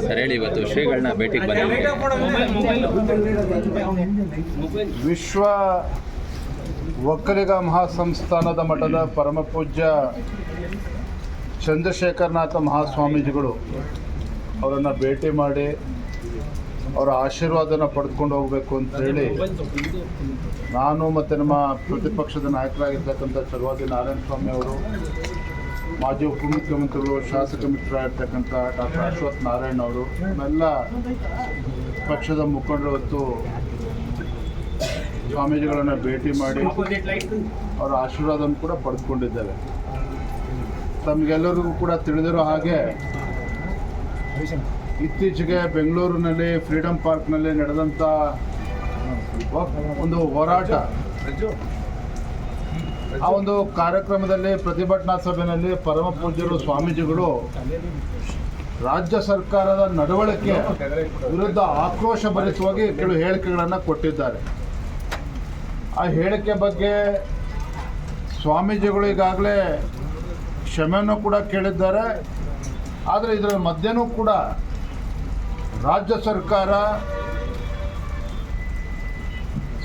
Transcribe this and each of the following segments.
Sir ಹೇಳಿ, ಇವತ್ತು ಶ್ರೀಗಳನ್ನ ಭೇಟಿಗೆ ಬಂದಿದ್ದೀವಿ. ವಿಶ್ವ ಒಕ್ಕಲಿಗ ಮಹಾಸಂಸ್ಥಾನದ ಮಠದ ಪರಮಪೂಜ್ಯ ಚಂದ್ರಶೇಖರನಾಥ ಮಹಾಸ್ವಾಮೀಜಿಗಳು ಅವರನ್ನು ಭೇಟಿ ಮಾಡಿ ಅವರ ಆಶೀರ್ವಾದನ ಪಡೆದುಕೊಂಡು ಹೋಗಬೇಕು ಅಂತೇಳಿ ನಾನು ಮತ್ತು ನಮ್ಮ ಪ್ರತಿಪಕ್ಷದ ನಾಯಕರಾಗಿರ್ತಕ್ಕಂಥ ಚಲವಾದಿ ನಾರಾಯಣ ಸ್ವಾಮಿ ಅವರು, ಮಾಜಿ ಉಪಮುಖ್ಯಮಂತ್ರಿಗಳು, ಶಾಸಕ ಮಿತ್ರರಾಗಿರ್ತಕ್ಕಂಥ ಡಾಕ್ಟರ್ ಅಶ್ವಥ್ ನಾರಾಯಣ್ ಅವರು, ಎಲ್ಲ ಪಕ್ಷದ ಮುಖಂಡರು ಇವತ್ತು ಸ್ವಾಮೀಜಿಗಳನ್ನು ಭೇಟಿ ಮಾಡಿ ಅವರ ಆಶೀರ್ವಾದವನ್ನು ಕೂಡ ಪಡೆದುಕೊಂಡಿದ್ದೇವೆ. ತಮಗೆಲ್ಲರಿಗೂ ಕೂಡ ತಿಳಿದಿರೋ ಹಾಗೆ ಇತ್ತೀಚೆಗೆ ಬೆಂಗಳೂರಿನಲ್ಲಿ ಫ್ರೀಡಮ್ ಪಾರ್ಕ್ನಲ್ಲಿ ನಡೆದಂಥ ಒಂದು ಹೋರಾಟ, ಆ ಒಂದು ಕಾರ್ಯಕ್ರಮದಲ್ಲಿ ಪ್ರತಿಭಟನಾ ಸಭೆಯಲ್ಲಿ ಪರಮ ಪೂಜ್ಯರು ಸ್ವಾಮೀಜಿಗಳು ರಾಜ್ಯ ಸರ್ಕಾರದ ನಡವಳಿಕೆ ವಿರುದ್ಧ ಆಕ್ರೋಶ ಭರಿಸುವಾಗಿ ಕೆಲವು ಹೇಳಿಕೆಗಳನ್ನು ಕೊಟ್ಟಿದ್ದಾರೆ. ಆ ಹೇಳಿಕೆ ಬಗ್ಗೆ ಸ್ವಾಮೀಜಿಗಳು ಈಗಾಗಲೇ ಕ್ಷಮೆಯನ್ನು ಕೂಡ ಕೇಳಿದ್ದಾರೆ. ಆದರೆ ಇದರ ಮಧ್ಯೆನೂ ಕೂಡ ರಾಜ್ಯ ಸರ್ಕಾರ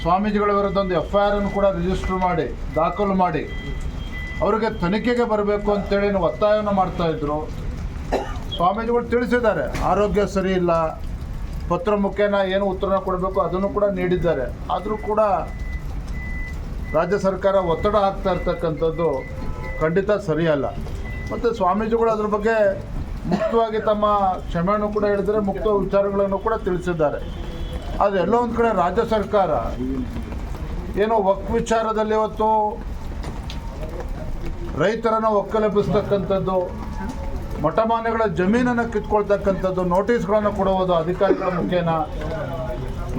ಸ್ವಾಮೀಜಿಗಳ ವಿರುದ್ಧ ಒಂದು FIR ಅನ್ನು ಕೂಡ ರಿಜಿಸ್ಟರ್ ಮಾಡಿ ದಾಖಲು ಮಾಡಿ ಅವರಿಗೆ ತನಿಖೆಗೆ ಬರಬೇಕು ಅಂತೇಳಿ ಒತ್ತಾಯವನ್ನು ಮಾಡ್ತಾಯಿದ್ರು. ಸ್ವಾಮೀಜಿಗಳು ತಿಳಿಸಿದ್ದಾರೆ, ಆರೋಗ್ಯ ಸರಿ ಇಲ್ಲ, ಪತ್ರ ಮುಖೇನ ಏನು ಉತ್ತರನ ಕೊಡಬೇಕು ಅದನ್ನು ಕೂಡ ನೀಡಿದ್ದಾರೆ. ಆದರೂ ಕೂಡ ರಾಜ್ಯ ಸರ್ಕಾರ ಒತ್ತಡ ಹಾಕ್ತಾ ಇರ್ತಕ್ಕಂಥದ್ದು ಖಂಡಿತ ಸರಿಯಲ್ಲ. ಮತ್ತು ಸ್ವಾಮೀಜಿಗಳು ಅದ್ರ ಬಗ್ಗೆ ಮುಕ್ತವಾಗಿ ತಮ್ಮ ಕ್ಷಮೆಯನ್ನು ಕೂಡ ಹೇಳಿದರೆ, ಮುಕ್ತ ವಿಚಾರಗಳನ್ನು ಕೂಡ ತಿಳಿಸಿದ್ದಾರೆ. ಆದರೆ ಎಲ್ಲೋ ಒಂದು ಕಡೆ ರಾಜ್ಯ ಸರ್ಕಾರ ಏನೋ ವಕ್ಫ್ ವಿಚಾರದಲ್ಲಿ ಇವತ್ತು ರೈತರನ್ನು ಒಕ್ಕಲೆಬ್ಬಿಸ್ತಕ್ಕಂಥದ್ದು, ಮಠಮಾನ್ಯಗಳ ಜಮೀನನ್ನು ಕಿತ್ಕೊಳ್ತಕ್ಕಂಥದ್ದು, ನೋಟಿಸ್ಗಳನ್ನು ಕೊಡುವುದು ಅಧಿಕಾರಿಗಳ ಮುಖೇನ,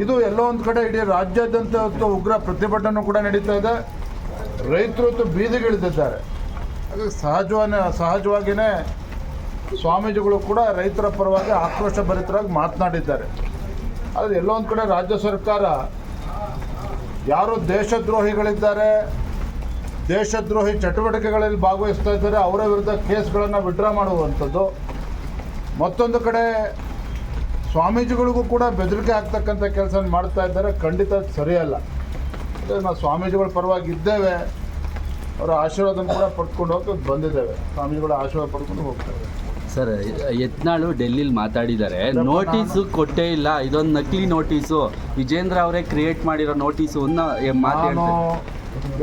ಇದು ಎಲ್ಲೋ ಒಂದು ಕಡೆ ಇಡೀ ರಾಜ್ಯಾದ್ಯಂತ ಇವತ್ತು ಉಗ್ರ ಪ್ರತಿಭಟನೆ ಕೂಡ ನಡೀತಾ ಇದೆ. ರೈತರು ಇವತ್ತು ಬೀದಿಗಿಳಿದಿದ್ದಾರೆ. ಅದು ಸಹಜವಾಗಿಯೇ ಸ್ವಾಮೀಜಿಗಳು ಕೂಡ ರೈತರ ಪರವಾಗಿ ಆಕ್ರೋಶ ಭರಿತರಾಗಿ ಮಾತನಾಡಿದ್ದಾರೆ. ಆದರೆ ಎಲ್ಲೋ ಒಂದು ಕಡೆ ರಾಜ್ಯ ಸರ್ಕಾರ ಯಾರು ದೇಶದ್ರೋಹಿಗಳಿದ್ದಾರೆ, ದೇಶದ್ರೋಹಿ ಚಟುವಟಿಕೆಗಳಲ್ಲಿ ಭಾಗವಹಿಸ್ತಾ ಇದ್ದಾರೆ, ಅವರ ವಿರುದ್ಧ ಕೇಸ್ಗಳನ್ನು ವಿಡ್ರಾ ಮಾಡುವಂಥದ್ದು, ಮತ್ತೊಂದು ಕಡೆ ಸ್ವಾಮೀಜಿಗಳಿಗೂ ಕೂಡ ಬೆದರಿಕೆ ಆಗ್ತಕ್ಕಂಥ ಕೆಲಸ ಮಾಡ್ತಾ ಇದ್ದಾರೆ. ಖಂಡಿತ ಸರಿಯಲ್ಲ. ನಾವು ಸ್ವಾಮೀಜಿಗಳ ಪರವಾಗಿ ಇದ್ದೇವೆ, ಅವರ ಆಶೀರ್ವಾದನ ಕೂಡ ಪಡ್ಕೊಂಡು ಹೋಗಿ ಬಂದಿದ್ದೇವೆ. ಸ್ವಾಮೀಜಿಗಳ ಆಶೀರ್ವಾದ ಪಡ್ಕೊಂಡು ಹೋಗ್ತೇವೆ. ಸರ್, ಯತ್ನಾಳು ಡೆಲ್ಲಿಲಿ ಮಾತಾಡಿದ್ದಾರೆ, ನೋಟಿಸು ಕೊಟ್ಟೇ ಇಲ್ಲ, ಇದೊಂದು ನಕಲಿ ನೋಟಿಸು, ವಿಜೇಂದ್ರ ಅವರೇ ಕ್ರಿಯೇಟ್ ಮಾಡಿರೋ ನೋಟಿಸು ನಾನು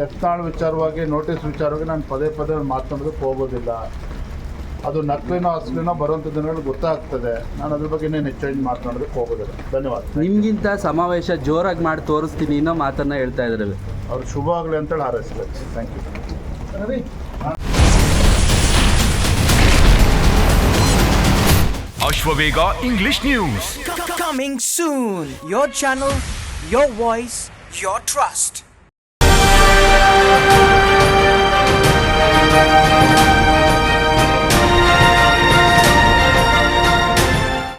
ಯತ್ನಾಳ್ ವಿಚಾರವಾಗಿ, ನೋಟಿಸ್ ವಿಚಾರವಾಗಿ ನಾನು ಪದೇ ಮಾತನಾಡೋದಕ್ಕೆ ಹೋಗೋದಿಲ್ಲ. ಅದು ನಕಲಿನೋ ಅಸಲಿನೋ ಬರುವಂಥ ದಿನಗಳು ಗೊತ್ತಾಗ್ತದೆ. ನಾನು ಅದ್ರ ಬಗ್ಗೆ ಇನ್ನೇನು ಹೆಚ್ಚಾಗಿ ಮಾತನಾಡೋದಕ್ಕೆ ಹೋಗೋದಿಲ್ಲ. ಧನ್ಯವಾದ. ನಿಮಗಿಂತ ಸಮಾವೇಶ ಜೋರಾಗಿ ಮಾಡಿ ತೋರಿಸ್ತೀನಿ ಇನ್ನೂ ಮಾತನ್ನ ಹೇಳ್ತಾ ಇದ್ದಾರೆ. ಅವ್ರು ಶುಭ ಆಗಲಿ ಅಂತೇಳಿ ಹಾರೈಸ್ಬೇಕು. Thank you. Ashwavega English News. Coming soon. Your channel, your voice, your trust.